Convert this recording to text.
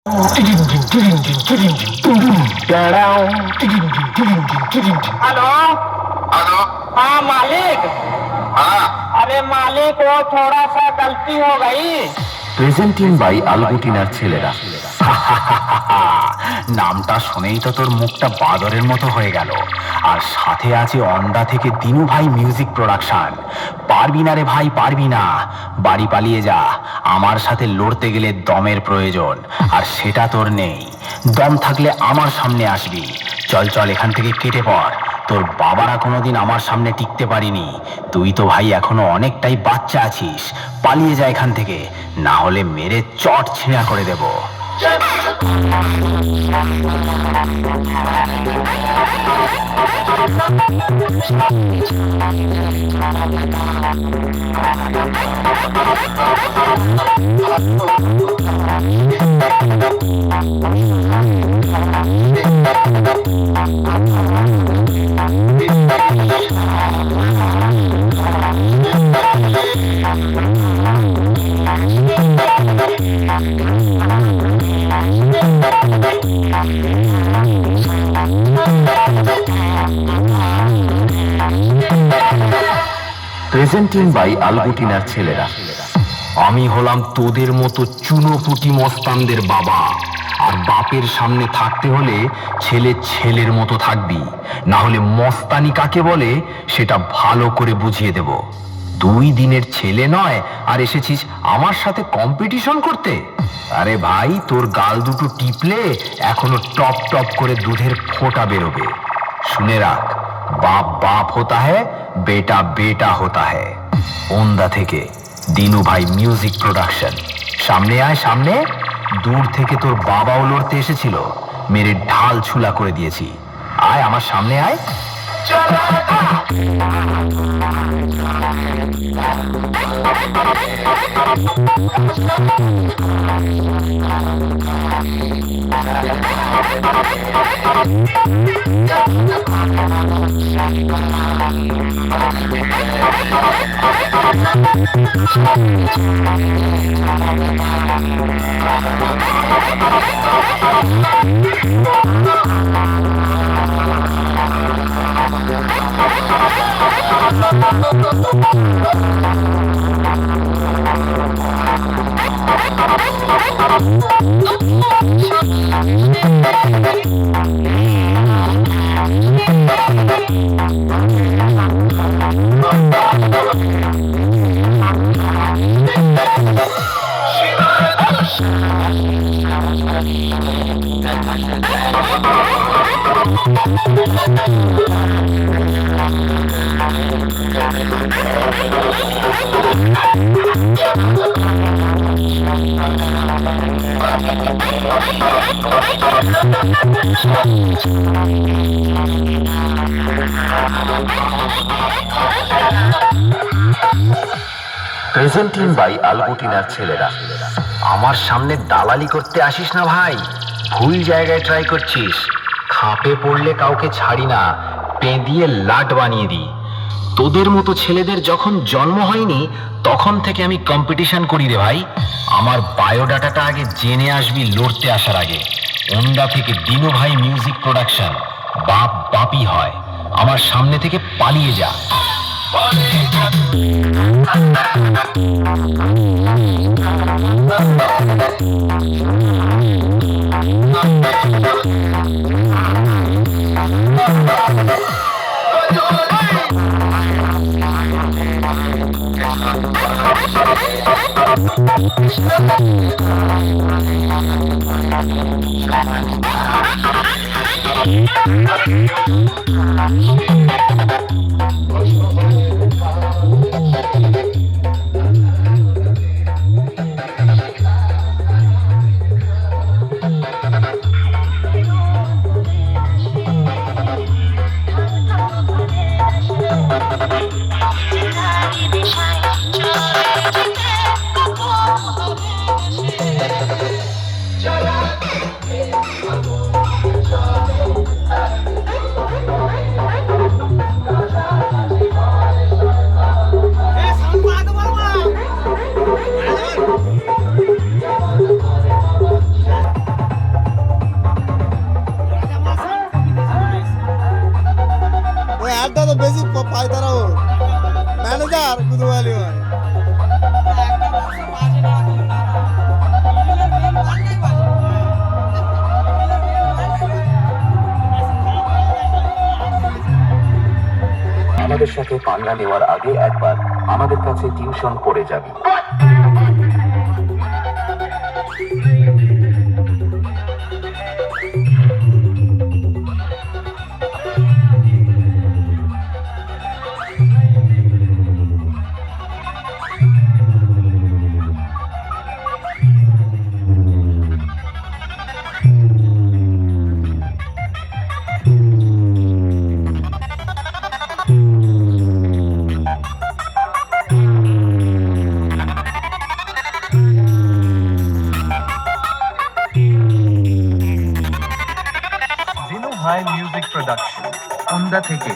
Hello. Hello. हाँ मालिक। हाँ। अरे मालिक वो थोड़ा सा गलती हो गई। প্রেজেন্টিং বাই আলবুটিনার ছেলেরা। নামটা শুনেই তো তোর মুখটা বাদরের মতো হয়ে গেল। আর সাথে আছে অন্ডা থেকে দিনু ভাই মিউজিক প্রোডাকশন। পারবি না রে ভাই, পারবি না। বাড়ি পালিয়ে যা। আমার সাথে লড়তে গেলে দমের প্রয়োজন, আর সেটা তোর নেই। দম থাকলে আমার সামনে আসবি। চল চল, এখান থেকে কেটে পড়। তোর বাবারা কোনোদিন আমার সামনে টিকতে পারিনি। তুই তো ভাই এখনো অনেকটাই বাচ্চা আছিস। পালিয়ে যা এখান থেকে, না হলে মেরে চট ছিঁড়া করে দেব। প্রেজেন্টিং বাই আলবুটিনার ছেলেরা। আমি হলাম তোদের মতো চুনোপুটি মস্তানদের বাবা। আর বাপের সামনে থাকতে হলে ছেলে ছেলের মতো থাকবি, না হলে মস্তানি কাকে বলে সেটা ভালো করে বুঝিয়ে দেব। 2 দিনের ছেলে নয়, আর এসেছিস আমার সাথে কম্পিটিশন করতে? আরে ভাই, তোর গাল দুটো টিপলে এখনো টপ টপ করে দুধের ফোঁটা বেরোবে। শুনে রাখ, বাপ বাপ होता है, बेटा बेटा होता है। ওন্দা থেকে দিনু ভাই মিউজিক প্রোডাকশন। সামনে আয় সামনে। দূর থেকে তোর বাবাও লড়তে এসেছিল, মেরে ঢাল ছুলা করে দিয়েছি। আয় আমার সামনে আয়। প্রেজেন্টিং বাই আলবুটিনার ছেলেরা। আমার সামনে দালালি করতে আসিস না ভাই, ভুল জায়গায় ট্রাই করছিস। খাপে পড়লে কাউকে ছাড়ি না, পেঁদিয়ে লাট বানিয়ে দিই। তোদের মতো ছেলেদের যখন জন্ম হয়নি তখন থেকে আমি কম্পিটিশন করি রে ভাই। আমার বায়োডাটাটা আগে জেনে আসবি লড়তে আসার আগে। ওন্দা থেকে দিনু ভাই মিউজিক প্রোডাকশন। বাপ বাপই হয়। আমার সামনে থেকে পালিয়ে যা। ছেলেদের সাথে পাঙ্গা নেওয়ার আগে একবার আমাদের কাছে টিউশন পড়ে যাবি। জিনু ভাই মিউজিক প্রোডাকশন ওন্দা থেকে।